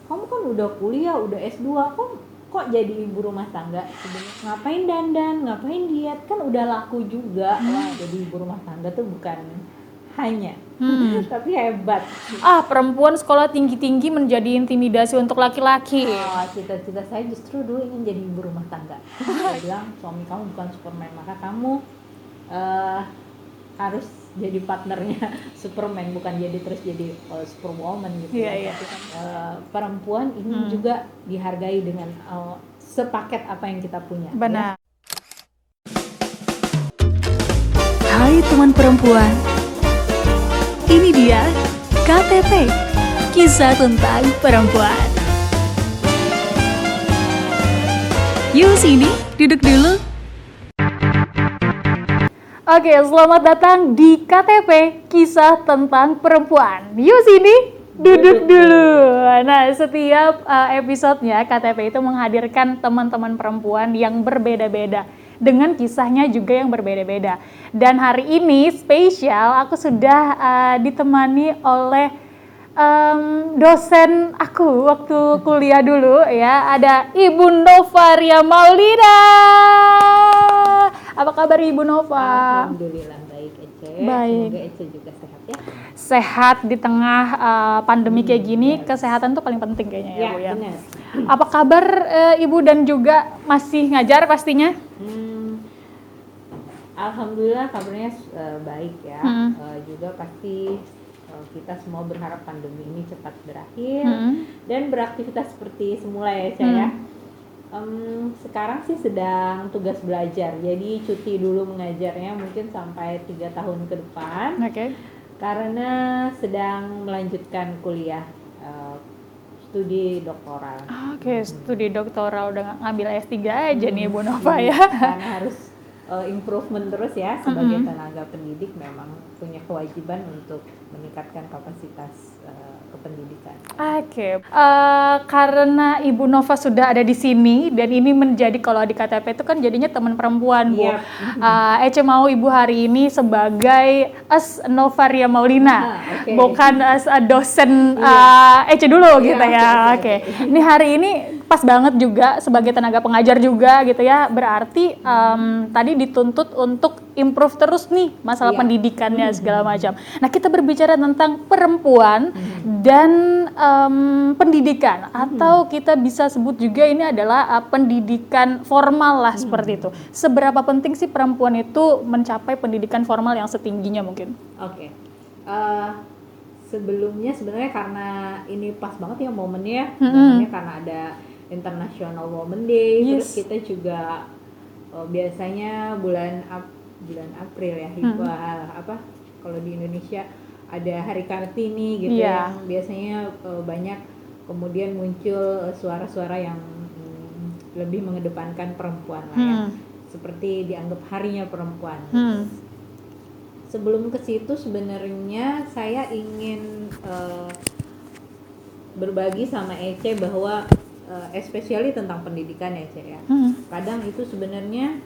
kamu kan udah kuliah, udah S2, kok jadi ibu rumah tangga sebenarnya? Ngapain dandan, ngapain diet, kan udah laku juga. Wah, jadi ibu rumah tangga tuh bukan hanya tapi hebat. Perempuan sekolah tinggi-tinggi menjadi intimidasi untuk laki-laki. Cita-cita saya justru dulu ingin jadi ibu rumah tangga. Saya bilang suami kamu bukan Superman, maka kamu harus jadi partnernya Superman, bukan terus jadi Superwoman gitu. Iya. Tapi kan perempuan ingin juga dihargai dengan sepaket apa yang kita punya. Benar. Ya? Hai teman perempuan, ini dia KTP, kisah tentang perempuan. Yuk sini, duduk dulu. Oke, selamat datang di KTP, kisah tentang perempuan. Yuk sini, duduk dulu. Nah, setiap episodenya KTP itu menghadirkan teman-teman perempuan yang berbeda-beda, dengan kisahnya juga yang berbeda-beda. Dan hari ini spesial, aku sudah ditemani oleh dosen aku waktu kuliah dulu ya, ada Ibu Novaria Maulida. Apa kabar Ibu Nova? Alhamdulillah baik Ece. Baik. Semoga Ece juga sehat ya. Sehat di tengah pandemi kayak gini, kesehatan tuh paling penting kayaknya ya, Bu ya. Benar. Apa kabar Ibu dan juga masih ngajar pastinya? Alhamdulillah kabarnya baik ya. Juga pasti kita semua berharap pandemi ini cepat berakhir dan beraktivitas seperti semula ya saya. Sekarang sih sedang tugas belajar, jadi cuti dulu mengajarnya mungkin sampai 3 tahun ke depan. Karena sedang melanjutkan kuliah studi doktoral. Studi doktoral, udah ngambil S3 aja nih Ibu Nova ya. Karena harus improvement terus ya, sebagai tenaga pendidik memang punya kewajiban untuk meningkatkan kapasitas kependidikan. Karena Ibu Nova sudah ada di sini dan ini menjadi, kalau di KTP itu kan jadinya teman perempuan, Bu. Ece mau Ibu hari ini sebagai Novaria Maulina, bukan dosen Ece dulu gitu ya. Ini hari ini pas banget juga sebagai tenaga pengajar juga gitu ya. Berarti tadi dituntut untuk improve terus nih masalah pendidikannya segala macam. Nah, kita berbicara tentang perempuan dan pendidikan, atau kita bisa sebut juga ini adalah pendidikan formal lah, seperti itu. Seberapa penting sih perempuan itu mencapai pendidikan formal yang setingginya mungkin? Sebelumnya sebenarnya karena ini pas banget ya momennya, karena ada International Women Day, terus kita juga biasanya bulan April ya, kalau di Indonesia ada Hari Kartini gitu yang biasanya banyak kemudian muncul suara-suara yang lebih mengedepankan perempuan lah ya, seperti dianggap harinya perempuan. Sebelum ke situ sebenarnya saya ingin berbagi sama Ece bahwa especially tentang pendidikan ya Ece ya. Kadang itu sebenarnya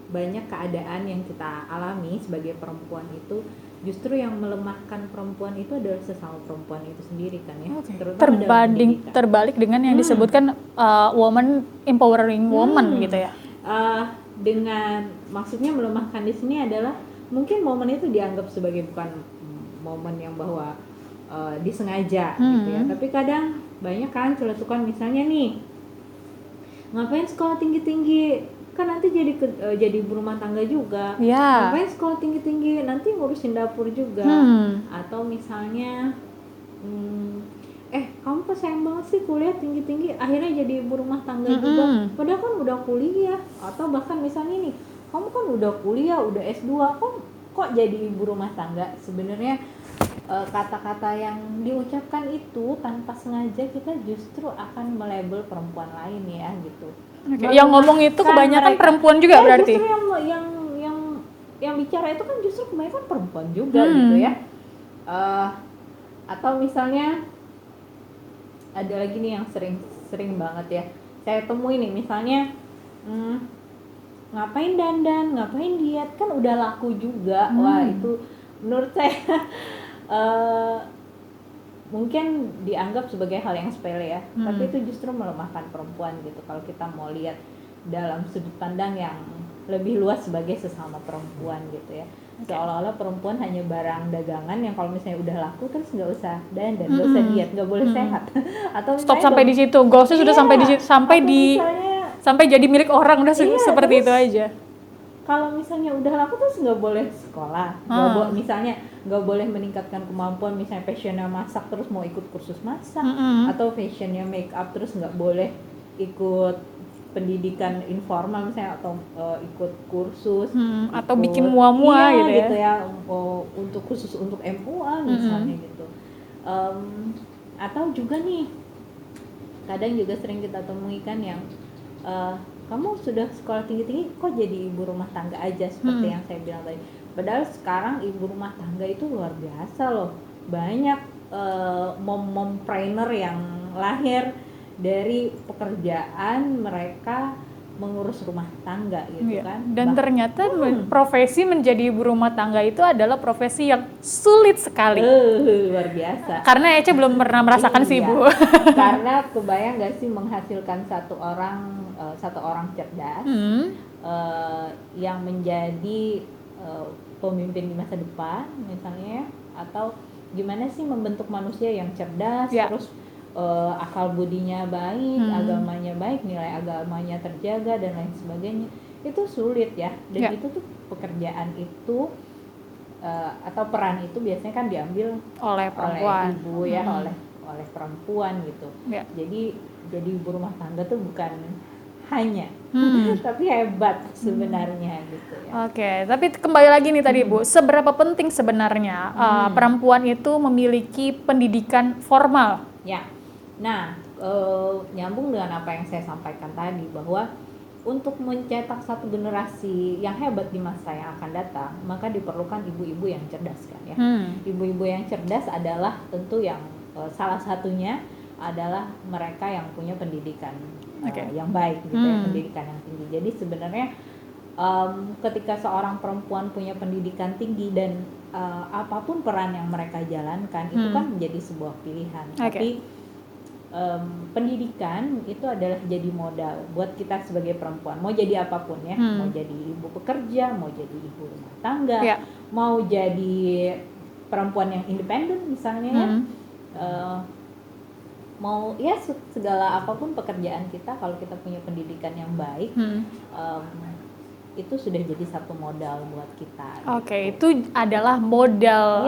banyak keadaan yang kita alami sebagai perempuan itu justru yang melemahkan perempuan itu adalah sesama perempuan itu sendiri kan ya. Terbalik dengan yang disebutkan woman empowering woman gitu ya. Dengan maksudnya melemahkan di sini adalah mungkin momen itu dianggap sebagai bukan momen yang bahwa disengaja gitu ya. Tapi kadang banyak kan celetukan, misalnya nih, ngapain sekolah tinggi-tinggi, kan nanti jadi ibu rumah tangga juga. Ngapain sekolah tinggi-tinggi, nanti ngurusin dapur juga. Atau misalnya kamu kok sayang banget sih kuliah tinggi-tinggi, akhirnya jadi ibu rumah tangga juga, padahal kan udah kuliah. Atau bahkan misalnya nih, kamu kan udah kuliah, udah S2, kok jadi ibu rumah tangga. Sebenarnya kata-kata yang diucapkan itu tanpa sengaja kita justru akan melabel perempuan lain ya gitu. Yang ngomong itu kebanyakan mereka, perempuan juga berarti. Justru yang bicara itu kan justru kebanyakan perempuan juga gitu ya. Atau misalnya ada lagi nih yang sering banget ya saya temui nih, misalnya ngapain dandan, ngapain diet, kan udah laku juga. Wah, itu menurut saya mungkin dianggap sebagai hal yang sepele ya, tapi itu justru melemahkan perempuan gitu kalau kita mau lihat dalam sudut pandang yang lebih luas sebagai sesama perempuan gitu ya. Seolah-olah perempuan hanya barang dagangan yang kalau misalnya udah laku terus nggak usah dandan, nggak usah diet, nggak boleh sehat, atau Stop sampai di situ, goalsnya sudah sampai di situ, sampai jadi milik orang, udah seperti itu aja. Kalau misalnya udah laku terus nggak boleh sekolah, misalnya nggak boleh meningkatkan kemampuan, misalnya passionnya masak terus mau ikut kursus masak, atau passionnya make up terus nggak boleh ikut pendidikan informal misalnya, atau ikut kursus, atau bikin mua-mua gitu ya, untuk khusus untuk MUA misalnya gitu. Atau juga nih kadang juga sering kita temui kan yang kamu sudah sekolah tinggi-tinggi kok jadi ibu rumah tangga aja, seperti yang saya bilang tadi. Padahal sekarang ibu rumah tangga itu luar biasa loh, banyak mom trainer yang lahir dari pekerjaan mereka mengurus rumah tangga gitu kan. Dan ternyata profesi menjadi ibu rumah tangga itu adalah profesi yang sulit sekali. Luar biasa. Karena Ece belum pernah merasakan sih Bu. Karena kebayang gak sih menghasilkan satu orang cerdas yang menjadi pemimpin di masa depan misalnya, atau gimana sih membentuk manusia yang cerdas, terus akal budinya baik, agamanya baik, nilai agamanya terjaga dan lain sebagainya. Itu sulit ya. Dan itu tuh pekerjaan itu atau peran itu biasanya kan diambil oleh perempuan, oleh ibu ya, oleh perempuan gitu. Jadi ibu rumah tangga tuh bukan hanya tapi hebat sebenarnya gitu ya. Oke, tapi kembali lagi nih tadi Bu, seberapa penting sebenarnya perempuan itu memiliki pendidikan formal? Ya. Nah, nyambung dengan apa yang saya sampaikan tadi, bahwa untuk mencetak satu generasi yang hebat di masa yang akan datang, maka diperlukan ibu-ibu yang cerdas kan ya. Ibu-ibu yang cerdas adalah tentu yang salah satunya adalah mereka yang punya pendidikan yang baik gitu ya, pendidikan yang tinggi. Jadi sebenarnya ketika seorang perempuan punya pendidikan tinggi dan apapun peran yang mereka jalankan itu kan menjadi sebuah pilihan. Tapi pendidikan itu adalah jadi modal buat kita sebagai perempuan, mau jadi apapun ya, mau jadi ibu pekerja, mau jadi ibu rumah tangga, mau jadi perempuan yang independen misalnya ya, mau ya segala apapun pekerjaan kita, kalau kita punya pendidikan yang baik itu sudah jadi satu modal buat kita. Oke, itu adalah modal,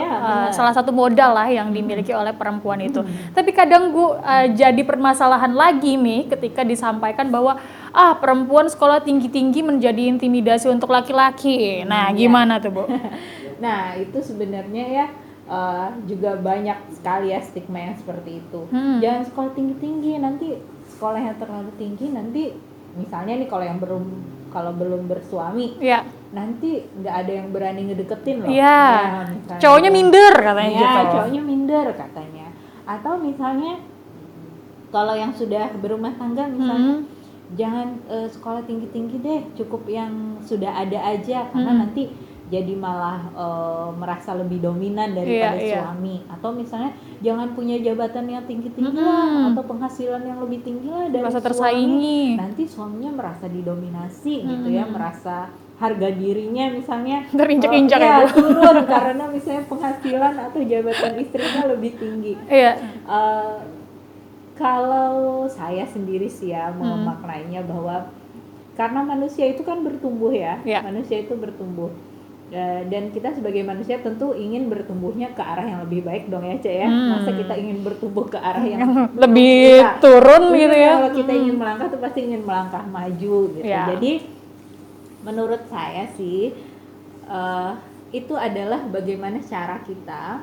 salah satu modal lah yang dimiliki oleh perempuan itu. Tapi kadang Bu, jadi permasalahan lagi nih ketika disampaikan bahwa perempuan sekolah tinggi-tinggi menjadi intimidasi untuk laki-laki. Nah, gimana tuh Bu? Nah, itu sebenarnya ya juga banyak sekali ya stigma yang seperti itu. Jangan sekolah tinggi-tinggi, nanti sekolah yang terlalu tinggi nanti misalnya nih kalau belum bersuami, nanti nggak ada yang berani ngedeketin loh. Cowoknya minder katanya gitu. Cowoknya minder katanya. Atau misalnya kalau yang sudah berumah tangga misalnya, jangan sekolah tinggi-tinggi deh, cukup yang sudah ada aja, karena nanti jadi malah merasa lebih dominan daripada suami. Atau misalnya jangan punya jabatan yang tinggi-tinggi lah, atau penghasilan yang lebih tinggi lah dari merasa suami. Tersaingi. Nanti suaminya merasa didominasi gitu ya, merasa harga dirinya misalnya terinjak-injak ya Bu. Turun karena misalnya penghasilan atau jabatan istrinya lebih tinggi. Kalau saya sendiri sih ya memaknainya bahwa karena manusia itu kan bertumbuh ya, manusia itu bertumbuh. Dan kita sebagai manusia tentu ingin bertumbuhnya ke arah yang lebih baik dong ya Cek ya. Masa kita ingin bertumbuh ke arah yang lebih turun gitu ya. Kalau kita ingin melangkah tuh pasti ingin melangkah maju gitu. Jadi menurut saya sih itu adalah bagaimana cara kita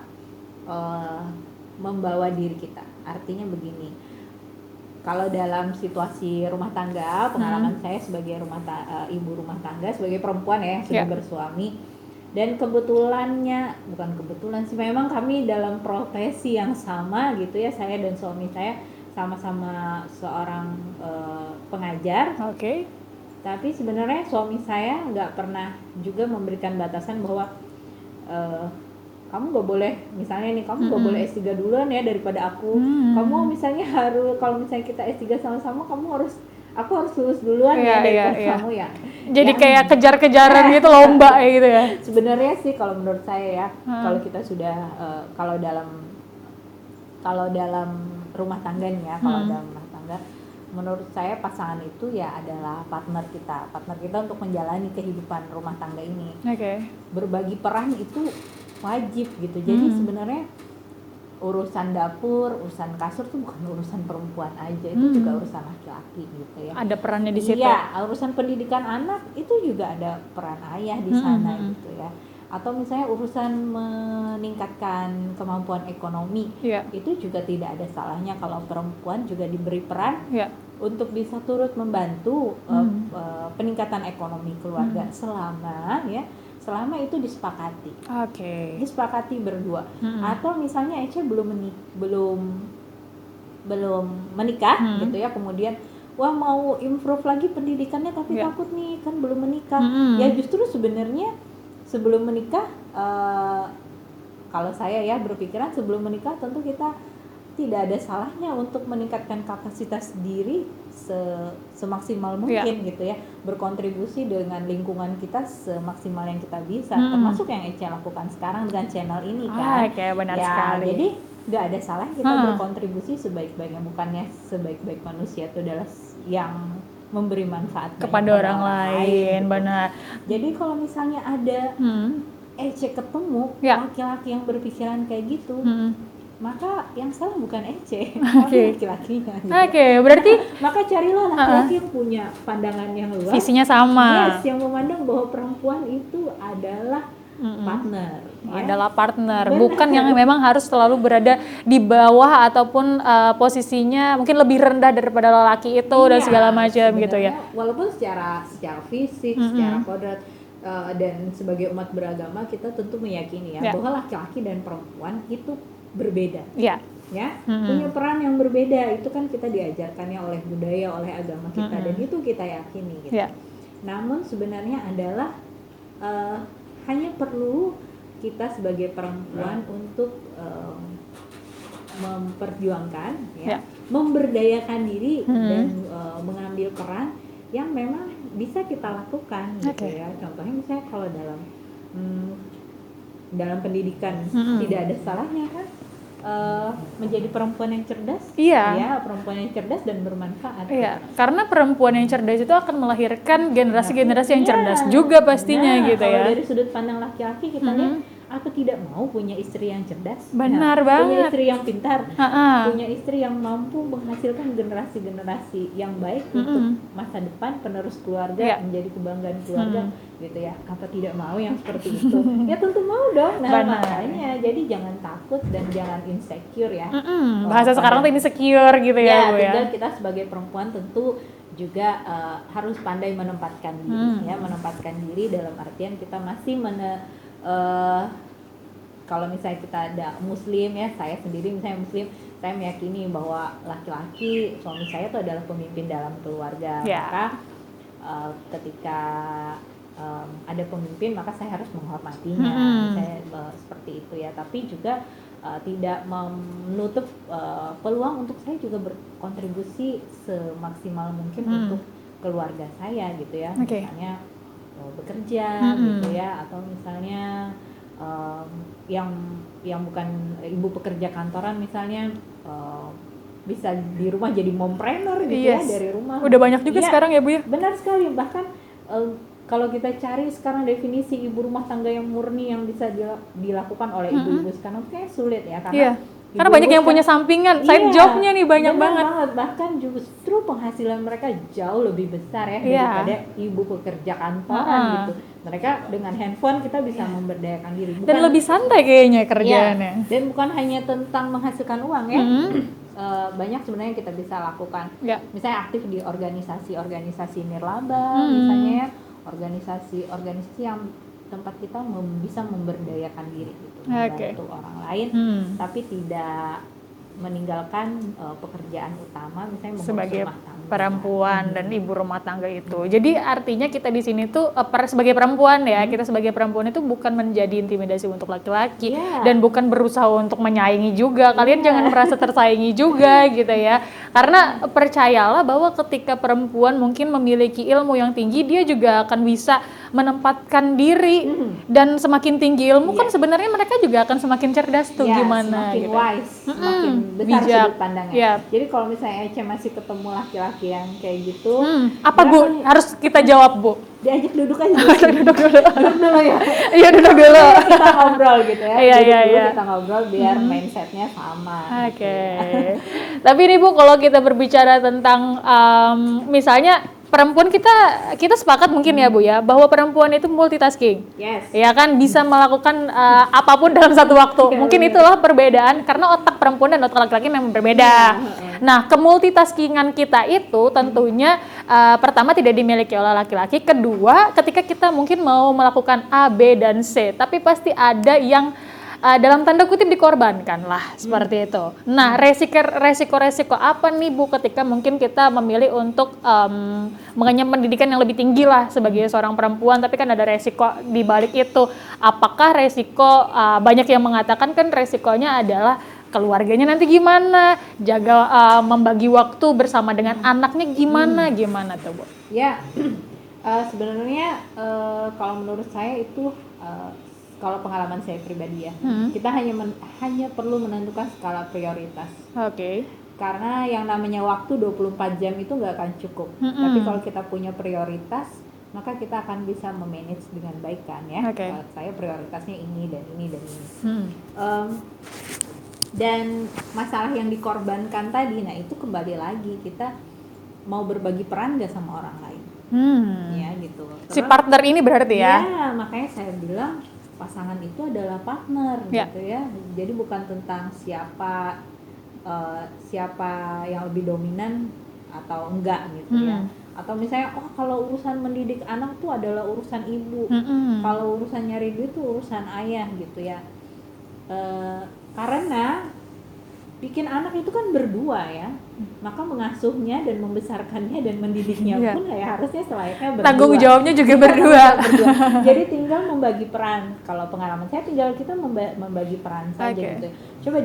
membawa diri kita. Artinya begini, kalau dalam situasi rumah tangga, pengalaman saya sebagai ibu rumah tangga, sebagai perempuan ya yang sudah bersuami, dan bukan kebetulan sih, memang kami dalam profesi yang sama gitu ya, saya dan suami saya sama-sama seorang pengajar. Tapi sebenarnya suami saya nggak pernah juga memberikan batasan bahwa kamu nggak boleh, misalnya nih, kamu nggak boleh S3 duluan ya daripada aku. Kamu misalnya harus, kalau misalnya kita S3 sama-sama, aku harus lulus duluan ya daripada kamu ya. Jadi kayak kejar-kejaran gitu, lomba gitu ya. Sebenarnya sih kalau menurut saya ya, kalau kita sudah kalau dalam rumah tangga nih ya, kalau dalam rumah tangga, menurut saya pasangan itu ya adalah partner kita untuk menjalani kehidupan rumah tangga ini. Berbagi peran itu wajib gitu. Jadi sebenarnya urusan dapur, urusan kasur tuh bukan urusan perempuan aja, itu juga urusan laki-laki gitu ya. Ada perannya di situ. Iya, urusan pendidikan anak itu juga ada peran ayah di sana gitu ya. Atau misalnya urusan meningkatkan kemampuan ekonomi, itu juga tidak ada salahnya kalau perempuan juga diberi peran untuk bisa turut membantu peningkatan ekonomi keluarga selama itu disepakati. Disepakati berdua. Atau misalnya Ece belum menikah gitu ya, kemudian wah mau improve lagi pendidikannya tapi takut nih kan belum menikah. Ya justru sebenarnya sebelum menikah, kalau saya ya berpikiran sebelum menikah tentu kita tidak ada salahnya untuk meningkatkan kapasitas diri semaksimal mungkin gitu ya, berkontribusi dengan lingkungan kita semaksimal yang kita bisa, termasuk yang Ece lakukan sekarang dengan channel ini kan. Benar ya, sekali. Jadi nggak ada salah kita berkontribusi sebaik-baiknya, bukannya sebaik-baik manusia itu adalah yang memberi manfaat kepada orang lain gitu. Benar. Jadi kalau misalnya ada Ece ketemu laki-laki yang berpikiran kayak gitu, maka yang salah bukan Ece, tapi laki-lakinya gitu. Berarti maka carilah laki-laki yang punya pandangan yang luas, visinya sama, yang memandang bahwa perempuan itu adalah partner, adalah partner. Bukan yang memang harus selalu berada di bawah ataupun posisinya mungkin lebih rendah daripada lelaki itu dan segala macam gitu ya. Walaupun secara fisik, secara kodrat, dan sebagai umat beragama kita tentu meyakini bahwa laki-laki dan perempuan itu berbeda, punya peran yang berbeda. Itu kan kita diajarkannya oleh budaya, oleh agama kita, dan itu kita yakini gitu. Namun sebenarnya adalah hanya perlu kita sebagai perempuan untuk memperjuangkan, memberdayakan diri dan mengambil peran yang memang bisa kita lakukan gitu ya. Contohnya misalnya kalau dalam pendidikan tidak ada salahnya kan menjadi perempuan yang cerdas, perempuan yang cerdas dan bermanfaat. Karena perempuan yang cerdas itu akan melahirkan generasi-generasi yang cerdas juga pastinya gitu ya. Kalau dari sudut pandang laki-laki kita lihat, aku tidak mau punya istri yang cerdas, benar banget, punya istri yang pintar, punya istri yang mampu menghasilkan generasi-generasi yang baik untuk masa depan, penerus keluarga, menjadi kebanggaan keluarga gitu ya. Apa tidak mau yang seperti itu? Ya tentu mau dong. Nah makanya jadi jangan takut dan jangan insecure ya. Bahasa sekarang tuh insecure gitu ya Bu ya. Tinggal kita sebagai perempuan tentu juga harus pandai menempatkan diri menempatkan diri dalam artian kita masih kalau misalnya kita ada muslim ya, saya sendiri misalnya muslim, saya meyakini bahwa laki-laki, suami saya itu adalah pemimpin dalam keluarga. Maka ketika ada pemimpin maka saya harus menghormatinya, saya seperti itu ya. Tapi juga tidak menutup peluang untuk saya juga berkontribusi semaksimal mungkin untuk keluarga saya gitu ya. Misalnya bekerja gitu ya, atau misalnya yang bukan ibu pekerja kantoran misalnya bisa di rumah jadi mompreneur gitu ya, dari rumah. Udah banyak juga sekarang ya Bu ya. Benar sekali, bahkan kalau kita cari sekarang definisi ibu rumah tangga yang murni yang bisa dilakukan oleh ibu-ibu sekarang kayak sulit ya, karena banyak yang punya sampingan, side jobnya nih banyak banget. Bahkan justru penghasilan mereka jauh lebih besar ya daripada ibu pekerja kantoran gitu. Mereka dengan handphone kita bisa memberdayakan diri. Dan lebih santai kayaknya kerjaannya. Dan bukan hanya tentang menghasilkan uang ya. Banyak sebenarnya kita bisa lakukan. Misalnya aktif di organisasi nirlaba, misalnya ya, organisasi yang tempat kita bisa memberdayakan diri gitu, membantu orang lain, tapi tidak meninggalkan pekerjaan utama, misalnya mengurus sebagai rumah tangga. perempuan dan ibu rumah tangga itu. Jadi artinya kita di sini tuh sebagai perempuan ya, kita sebagai perempuan itu bukan menjadi intimidasi untuk laki-laki dan bukan berusaha untuk menyaingi juga. Kalian jangan merasa tersaingi juga gitu ya. Karena percayalah bahwa ketika perempuan mungkin memiliki ilmu yang tinggi, dia juga akan bisa menempatkan diri dan semakin tinggi ilmu kan sebenarnya mereka juga akan semakin cerdas tuh gimana semakin gitu. Wise, semakin besar bijak sudut pandangnya. Yep. Jadi kalau misalnya Ece masih ketemu laki-laki yang kayak gitu, apa Bu? Harus kita jawab Bu? Diajak duduk aja. Duduk dulu ya. Iya duduk dulu. Kita ngobrol gitu ya. Iya. Kita ngobrol biar mindsetnya sama. Oke. Tapi nih Bu, kalau kita berbicara tentang misalnya perempuan, kita sepakat mungkin ya Bu ya, bahwa perempuan itu multitasking. Yes. Ya kan, bisa melakukan apapun dalam satu waktu. Mungkin itulah perbedaan karena otak perempuan dan otak laki-laki memang berbeda. Nah, kemultitaskingan kita itu tentunya pertama tidak dimiliki oleh laki-laki. Kedua, ketika kita mungkin mau melakukan A, B, dan C, tapi pasti ada yang dalam tanda kutip dikorbankan lah, seperti itu. Nah, resiko apa nih Bu ketika mungkin kita memilih untuk mengenyam pendidikan yang lebih tinggi lah sebagai seorang perempuan, tapi kan ada resiko di balik itu. Apakah resiko, banyak yang mengatakan kan resikonya adalah keluarganya nanti gimana, jaga membagi waktu bersama dengan anaknya gimana tuh Bu? Ya, sebenarnya kalau menurut saya itu kalau pengalaman saya pribadi ya, kita hanya perlu menentukan skala prioritas. Oke. Karena yang namanya waktu 24 jam itu nggak akan cukup. Tapi kalau kita punya prioritas, maka kita akan bisa memanage dengan baik kan ya. Saya prioritasnya ini dan ini dan ini. Dan masalah yang dikorbankan tadi, nah itu kembali lagi kita mau berbagi peran nggak sama orang lain. Ya gitu. Terus, si partner ini berarti ya? Ya, makanya saya bilang pasangan itu adalah partner gitu ya. Jadi bukan tentang siapa yang lebih dominan atau enggak gitu ya. Atau misalnya kalau urusan mendidik anak tuh adalah urusan ibu. Kalau urusan nyari duit tuh urusan ayah gitu ya. Karena bikin anak itu kan berdua ya. Maka mengasuhnya dan membesarkannya dan mendidiknya pun ya harusnya selayaknya berdua. Tanggung jawabnya juga berdua. Jadi tinggal membagi peran. Kalau pengalaman saya tinggal kita membagi peran saja gitu. Coba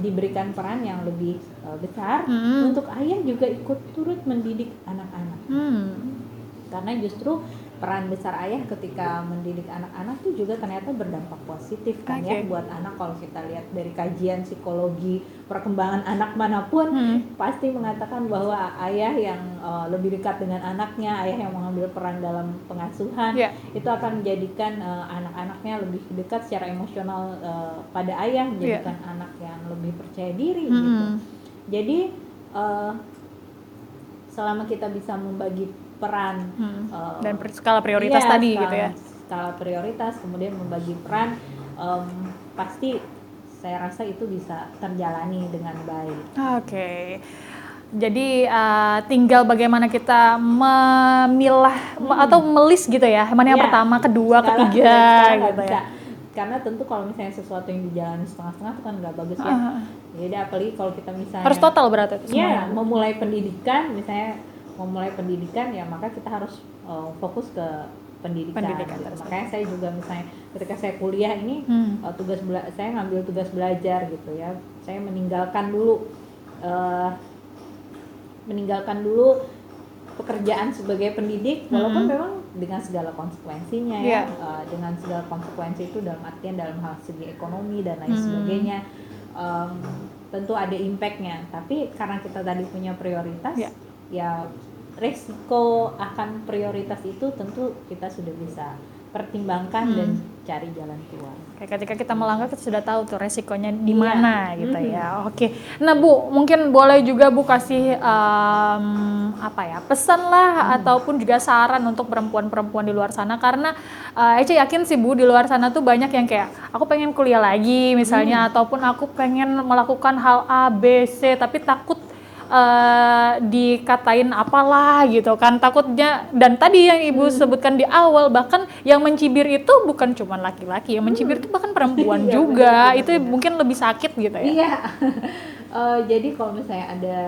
diberikan peran yang lebih besar untuk ayah juga ikut turut mendidik anak-anak. Karena justru peran besar ayah ketika mendidik anak-anak tuh juga ternyata berdampak positif kan ya buat anak. Kalau kita lihat dari kajian psikologi perkembangan anak manapun pasti mengatakan bahwa ayah yang lebih dekat dengan anaknya, ayah yang mengambil peran dalam pengasuhan itu akan menjadikan anak-anaknya lebih dekat secara emosional pada ayah, menjadikan anak yang lebih percaya diri gitu. Jadi selama kita bisa membagi peran dan skala prioritas tadi gitu ya. Skala prioritas kemudian membagi peran, pasti saya rasa itu bisa terjalani dengan baik. Oke. Jadi tinggal bagaimana kita memilah atau melis gitu ya. Mana yang pertama, kedua, ketiga gitu ya. Karena tentu kalau misalnya sesuatu yang dijalani setengah-setengah itu kan nggak bagus ya. Jadi apalagi kalau kita misalnya harus total berarti itu semuanya. Memulai pendidikan misalnya ya maka kita harus fokus ke pendidikan gitu. Makanya saya juga misalnya ketika saya kuliah ini saya ngambil tugas belajar gitu ya. Saya meninggalkan dulu pekerjaan sebagai pendidik walaupun memang dengan segala konsekuensinya dengan segala konsekuensi itu dalam artian dalam hal segi ekonomi dan lain sebagainya. Tentu ada impactnya, tapi karena kita tadi punya prioritas ya resiko akan prioritas itu tentu kita sudah bisa pertimbangkan dan cari jalan keluar. Ketika kita melangkah kita sudah tahu tuh resikonya di mana gitu ya. Oke. Nah Bu, mungkin boleh juga Bu kasih pesan lah ataupun juga saran untuk perempuan-perempuan di luar sana, karena Ece yakin sih Bu di luar sana tuh banyak yang kayak aku pengen kuliah lagi misalnya ataupun aku pengen melakukan hal A, B, C tapi takut dikatain apalah gitu kan, takutnya. Dan tadi yang Ibu sebutkan di awal, bahkan yang mencibir itu bukan cuma laki-laki, yang mencibir itu bahkan perempuan juga. Benar. Itu mungkin lebih sakit gitu ya. Iya. Jadi kalau misalnya ada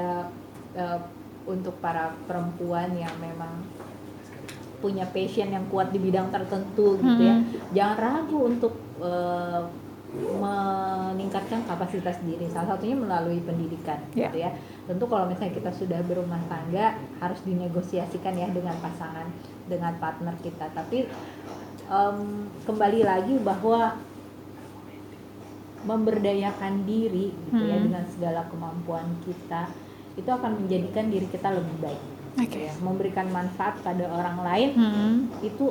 untuk para perempuan yang memang punya passion yang kuat di bidang tertentu gitu ya, jangan ragu untuk meningkatkan kapasitas diri. Salah satunya melalui pendidikan gitu ya. Tentu kalau misalnya kita sudah berumah tangga harus dinegosiasikan ya dengan pasangan, dengan partner kita. Tapi kembali lagi bahwa memberdayakan diri gitu ya dengan segala kemampuan kita itu akan menjadikan diri kita lebih baik. Gitu ya. Memberikan manfaat pada orang lain itu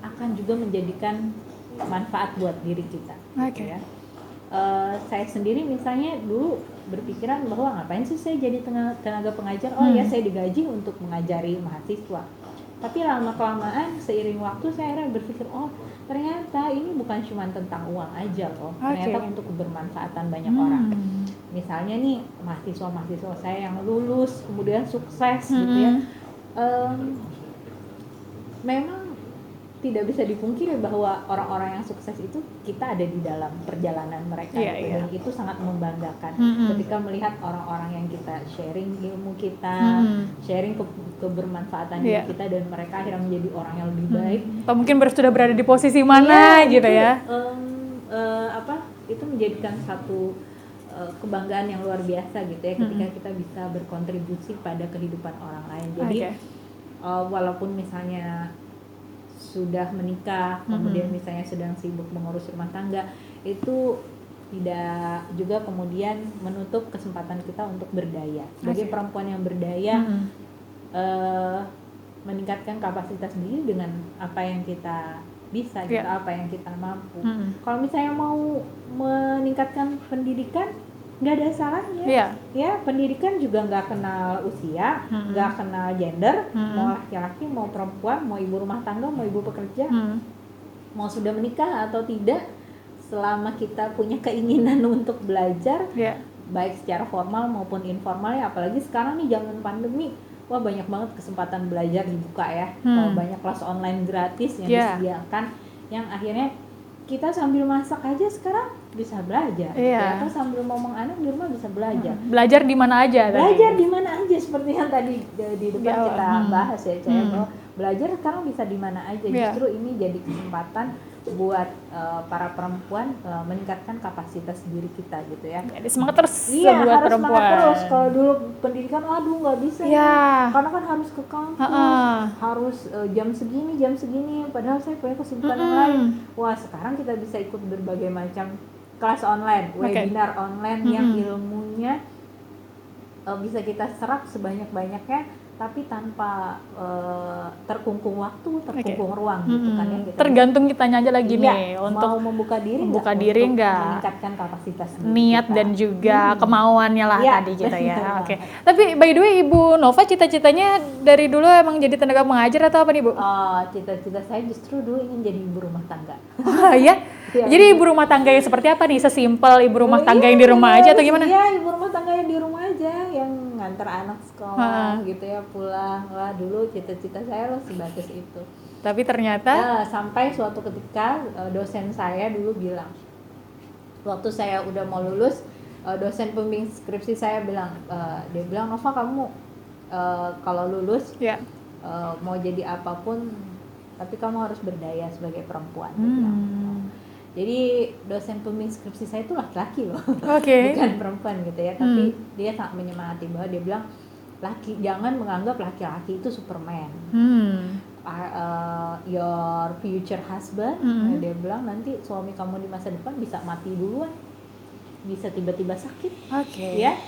akan juga menjadikan manfaat buat diri kita. Gitu ya. Saya sendiri misalnya dulu berpikiran bahwa ngapain sih saya jadi tenaga pengajar? Oh ya, saya digaji untuk mengajari mahasiswa. Tapi lama-kelamaan seiring waktu saya akhirnya berpikir, oh ternyata ini bukan cuma tentang uang aja loh. Ternyata untuk kebermanfaatan banyak orang. Misalnya nih mahasiswa-mahasiswa saya yang lulus kemudian sukses gitu ya. Memang tidak bisa dipungkiri bahwa orang-orang yang sukses itu kita ada di dalam perjalanan mereka dan itu sangat membanggakan ketika melihat orang-orang yang kita sharing ilmu kita, sharing kebermanfaatan diri kita dan mereka akhirnya menjadi orang yang lebih baik. Atau mungkin sudah berada di posisi mana gitu itu, ya? Itu menjadikan satu kebanggaan yang luar biasa gitu ya ketika kita bisa berkontribusi pada kehidupan orang lain. Jadi walaupun misalnya sudah menikah, kemudian misalnya sedang sibuk mengurus rumah tangga, itu tidak juga kemudian menutup kesempatan kita untuk berdaya. Sebagai perempuan yang berdaya, meningkatkan kapasitas diri dengan apa yang kita bisa, gitu, apa yang kita mampu. Kalau misalnya mau meningkatkan pendidikan, nggak ada salahnya. Ya, pendidikan juga nggak kenal usia, nggak kenal gender, mau laki-laki, mau perempuan, mau ibu rumah tangga, mau ibu pekerja, mau sudah menikah atau tidak, selama kita punya keinginan untuk belajar, baik secara formal maupun informal ya, apalagi sekarang nih zaman pandemi, wah banyak banget kesempatan belajar dibuka ya, banyak kelas online gratis yang disediakan, yang akhirnya kita sambil masak aja sekarang bisa belajar, atau sambil ngomong anak di rumah bisa belajar. Belajar di mana aja? Belajar di mana aja seperti yang tadi di depan kita bahas ya, bahwa belajar sekarang bisa di mana aja. Justru ini jadi kesempatan buat para perempuan meningkatkan kapasitas diri kita gitu ya. Jadi semangat terus buat buat harus perempuan. Semangat terus. Kalau dulu pendidikan aduh nggak bisa karena kan harus ke kampus, harus jam segini, padahal saya punya kesibukan yang lain. Wah, sekarang kita bisa ikut berbagai macam kelas online, webinar online yang ilmunya bisa kita serap sebanyak-banyaknya, tapi tanpa terkungkung waktu, terkungkung ruang gitu kan ya. Tergantung kitanya aja lagi nih untuk mau membuka diri enggak, meningkatkan kapasitas niat kita. Dan juga kemauannya lah tadi gitu ya. Oke. Tapi by the way Ibu Nova cita-citanya dari dulu emang jadi tenaga pengajar atau apa nih Bu? Cita-cita saya justru dulu ingin jadi ibu rumah tangga. Ya? Jadi ibu rumah tangga yang seperti apa nih? Sesimpel ibu rumah tangga yang di rumah aja atau gimana? Iya, ibu rumah tangga yang di rumah aja, yang nganter anak sekolah gitu ya, pulang. Wah, dulu cita-cita saya loh sebatas itu. Tapi ternyata sampai suatu ketika dosen saya dulu bilang, waktu saya udah mau lulus, dosen pembimbing skripsi saya bilang, dia bilang, Nova kamu kalau lulus mau jadi apapun, tapi kamu harus berdaya sebagai perempuan. Jadi dosen pembimbing skripsi saya itu laki-laki loh, bukan perempuan gitu ya. Tapi dia sangat menyemangati bahwa dia bilang, jangan menganggap laki-laki itu Superman. Your future husband, dia bilang nanti suami kamu di masa depan bisa mati duluan, bisa tiba-tiba sakit, ya.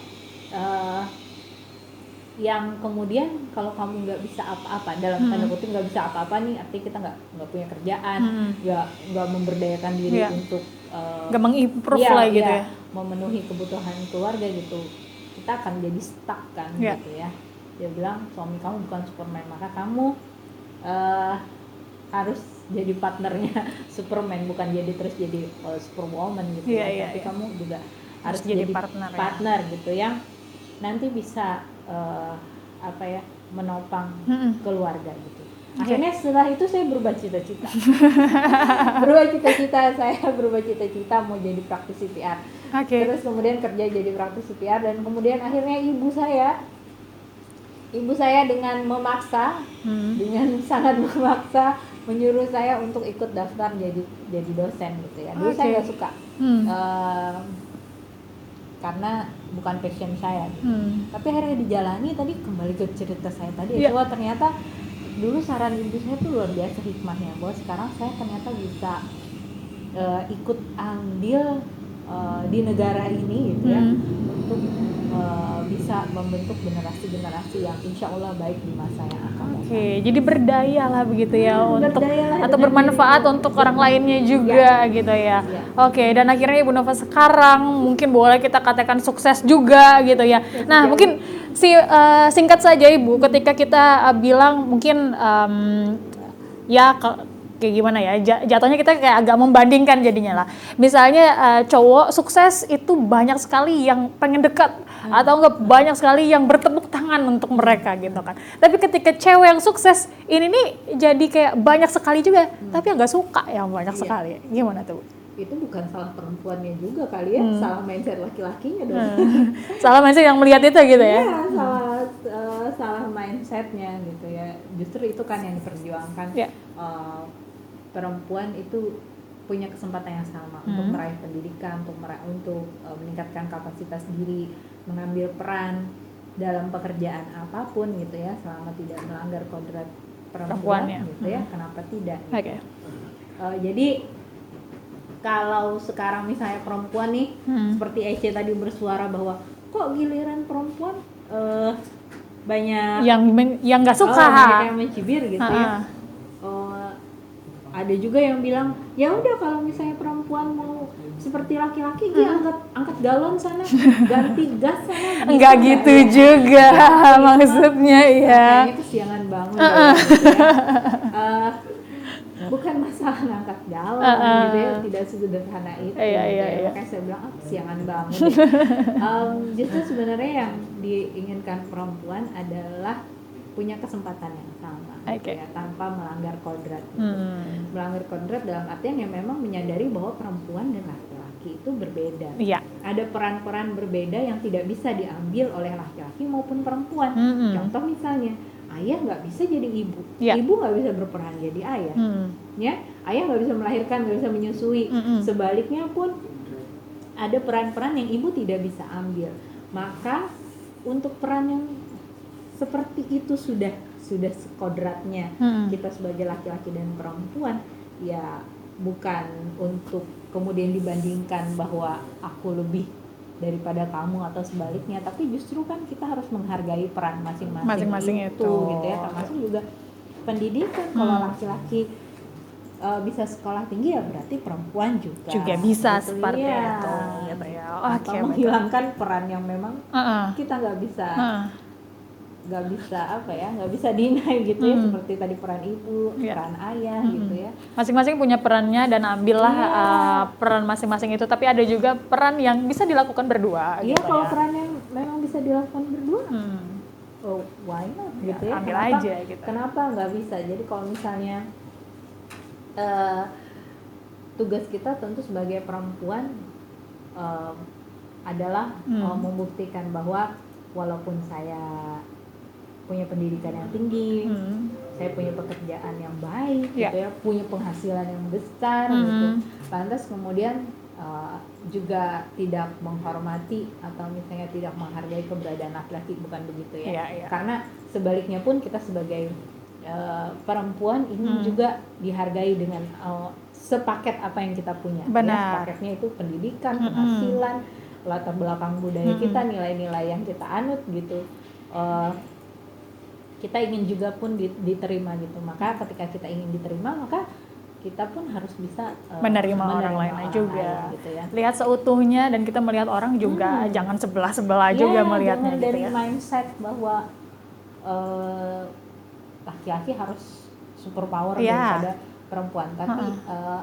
Yang kemudian kalau kamu nggak bisa apa-apa, dalam tanda kutip nggak bisa apa-apa nih, artinya kita nggak punya kerjaan, nggak memberdayakan diri untuk nggak mengimprove lah gitu ya, memenuhi kebutuhan keluarga gitu, kita akan jadi stuck kan gitu ya. Dia bilang suami kamu bukan Superman, maka kamu harus jadi partnernya Superman, bukan jadi terus jadi Superwoman gitu tapi kamu juga harus jadi partner gitu yang nanti bisa menopang keluarga gitu. Akhirnya setelah itu saya berubah cita-cita. Saya berubah cita-cita mau jadi praktisi PR. Terus kemudian kerja jadi praktis CPR, dan kemudian akhirnya ibu saya dengan memaksa, dengan sangat memaksa menyuruh saya untuk ikut daftar jadi dosen gitu ya. Dulu saya nggak suka karena bukan passion saya gitu. Tapi akhirnya dijalani. Tadi kembali ke cerita saya tadi, bahwa ternyata dulu saran ibu saya tuh luar biasa hikmahnya, bahwa sekarang saya ternyata bisa ikut andil di negara ini gitu ya, untuk bisa membentuk generasi-generasi yang insya Allah baik di masa yang akan datang. Jadi berdaya lah begitu ya, untuk atau bermanfaat untuk orang lainnya juga gitu ya. Dan akhirnya Ibu Nova sekarang mungkin boleh kita katakan sukses juga gitu ya. Nah mungkin singkat saja Ibu, ketika kita bilang mungkin kayak gimana ya, jatuhnya kita kayak agak membandingkan jadinya lah. Misalnya cowok sukses itu banyak sekali yang pengen dekat, atau enggak banyak sekali yang bertepuk tangan untuk mereka gitu kan. Tapi ketika cewek yang sukses ini nih jadi kayak banyak sekali juga, tapi yang nggak suka yang banyak sekali. Gimana tuh Bu? Itu bukan salah perempuannya juga kali ya, salah mindset laki-lakinya dong. Salah mindset yang melihat itu gitu ya? Salah mindsetnya gitu ya. Justru itu kan yang diperjuangkan. Perempuan itu punya kesempatan yang sama untuk meraih pendidikan, untuk meningkatkan kapasitas diri, mengambil peran dalam pekerjaan apapun gitu ya, selama tidak melanggar kodrat perempuan gitu ya. Kenapa tidak? Gitu. Jadi kalau sekarang misalnya perempuan nih, seperti Ece tadi bersuara bahwa kok giliran perempuan banyak yang nggak suka, banyak yang mencibir gitu ya. Ada juga yang bilang, ya udah kalau misalnya perempuan mau seperti laki-laki, dia angkat galon sana, ganti gas sana. Enggak gitu ya? Juga maksudnya ya. Kayaknya kesiangan bangun gitu ya. Bukan masalah ngangkat galon gitu ya, tidak sesederhana itu. Makanya saya bilang kesiangan bangun. Justru sebenarnya yang diinginkan perempuan adalah punya kesempatan yang sama, ya, tanpa melanggar kodrat. Melanggar kodrat dalam artian yang memang menyadari bahwa perempuan dan laki-laki itu berbeda. Ada peran-peran berbeda yang tidak bisa diambil oleh laki-laki maupun perempuan. Contoh misalnya, ayah nggak bisa jadi ibu, ibu nggak bisa berperan jadi ayah, ya, ayah nggak bisa melahirkan, nggak bisa menyusui. Sebaliknya pun ada peran-peran yang ibu tidak bisa ambil. Maka untuk peran yang seperti itu sudah kodratnya kita sebagai laki-laki dan perempuan, ya bukan untuk kemudian dibandingkan bahwa aku lebih daripada kamu atau sebaliknya, tapi justru kan kita harus menghargai peran masing-masing itu gitu ya, termasuk juga pendidikan. Kalau laki-laki bisa sekolah tinggi, ya berarti perempuan juga bisa gitu, seperti itu gitu ya. Atau menghilangkan peran yang memang kita nggak bisa nggak bisa deny gitu ya, seperti tadi peran ibu, peran ayah gitu ya. Masing-masing punya perannya dan ambillah peran masing-masing itu, tapi ada juga peran yang bisa dilakukan berdua. Iya, gitu kalau peran yang memang bisa dilakukan berdua, why not gitu ya? Ambil aja gitu. Kenapa nggak bisa? Jadi kalau misalnya tugas kita tentu sebagai perempuan adalah membuktikan bahwa walaupun saya punya pendidikan yang tinggi, saya punya pekerjaan yang baik, gitu ya, punya penghasilan yang besar, gitu. Lantas kemudian juga tidak menghormati atau misalnya tidak menghargai keberadaan laki-laki, bukan begitu ya? Karena sebaliknya pun kita sebagai perempuan ini juga dihargai dengan sepaket apa yang kita punya. Ya, sepaketnya itu pendidikan, penghasilan, latar belakang budaya kita, nilai-nilai yang kita anut gitu. Kita ingin juga pun diterima gitu. Maka ketika kita ingin diterima, maka kita pun harus bisa menerima orang lain juga gitu ya. Lihat seutuhnya, dan kita melihat orang juga jangan sebelah-sebelah juga melihatnya gitu dari ya. Mindset bahwa laki-laki harus super power daripada perempuan, tapi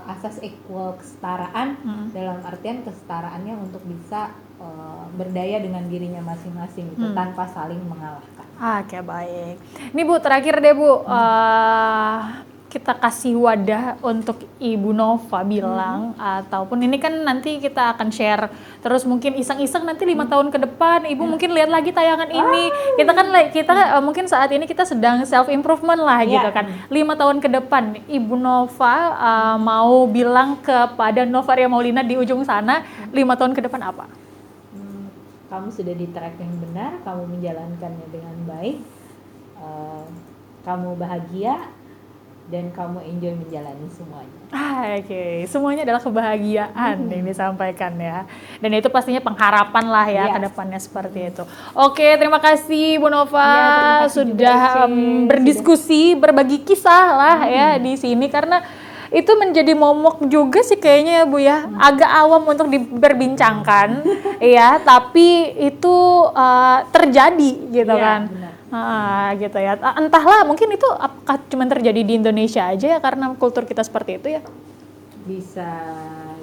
asas equal, kesetaraan dalam artian kesetaraannya untuk bisa berdaya dengan dirinya masing-masing gitu, tanpa saling mengalahkan. Oke, baik. Ini Bu, terakhir deh Bu, kita kasih wadah untuk Ibu Nova bilang, ataupun ini kan nanti kita akan share terus mungkin iseng-iseng nanti 5 tahun ke depan Ibu mungkin lihat lagi tayangan ini. Kita mungkin saat ini kita sedang self improvement lah gitu kan. 5 tahun ke depan Ibu Nova mau bilang kepada Novaria Maulina di ujung sana 5 tahun ke depan apa? Kamu sudah di track yang benar, kamu menjalankannya dengan baik, kamu bahagia, dan kamu enjoy menjalani semuanya. Oke. Semuanya adalah kebahagiaan yang disampaikan ya. Dan itu pastinya pengharapan lah ya ke depannya seperti itu. Oke, terima kasih Bu Nova sudah berdiskusi, berbagi kisah lah ya di sini, karena itu menjadi momok juga sih kayaknya ya Bu ya. Agak awam untuk diperbincangkan ya, tapi itu terjadi gitu kan. Benar. Gitu ya. Entahlah, mungkin itu apakah cuma terjadi di Indonesia aja ya karena kultur kita seperti itu ya? Bisa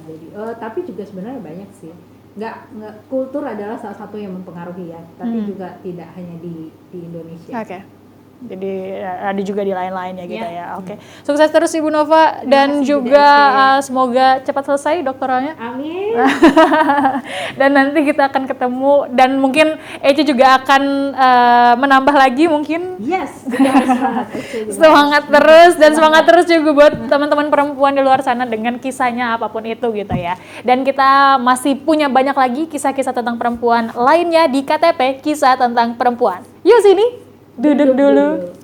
jadi. Tapi juga sebenarnya banyak sih. Nggak kultur adalah salah satu yang mempengaruhi ya, tapi juga tidak hanya di Indonesia. Oke. Jadi ada juga di lain-lainnya gitu ya. Oke. Sukses terus Ibu Nova dan juga semoga cepat selesai doktoralnya. Amin. Dan nanti kita akan ketemu dan mungkin Ece juga akan menambah lagi mungkin. Yes. Semangat terus dan semangat terus juga buat teman-teman perempuan di luar sana dengan kisahnya apapun itu gitu ya. Dan kita masih punya banyak lagi kisah-kisah tentang perempuan lainnya di KTP Kisah Tentang Perempuan. Yuk sini. Duduk dulu.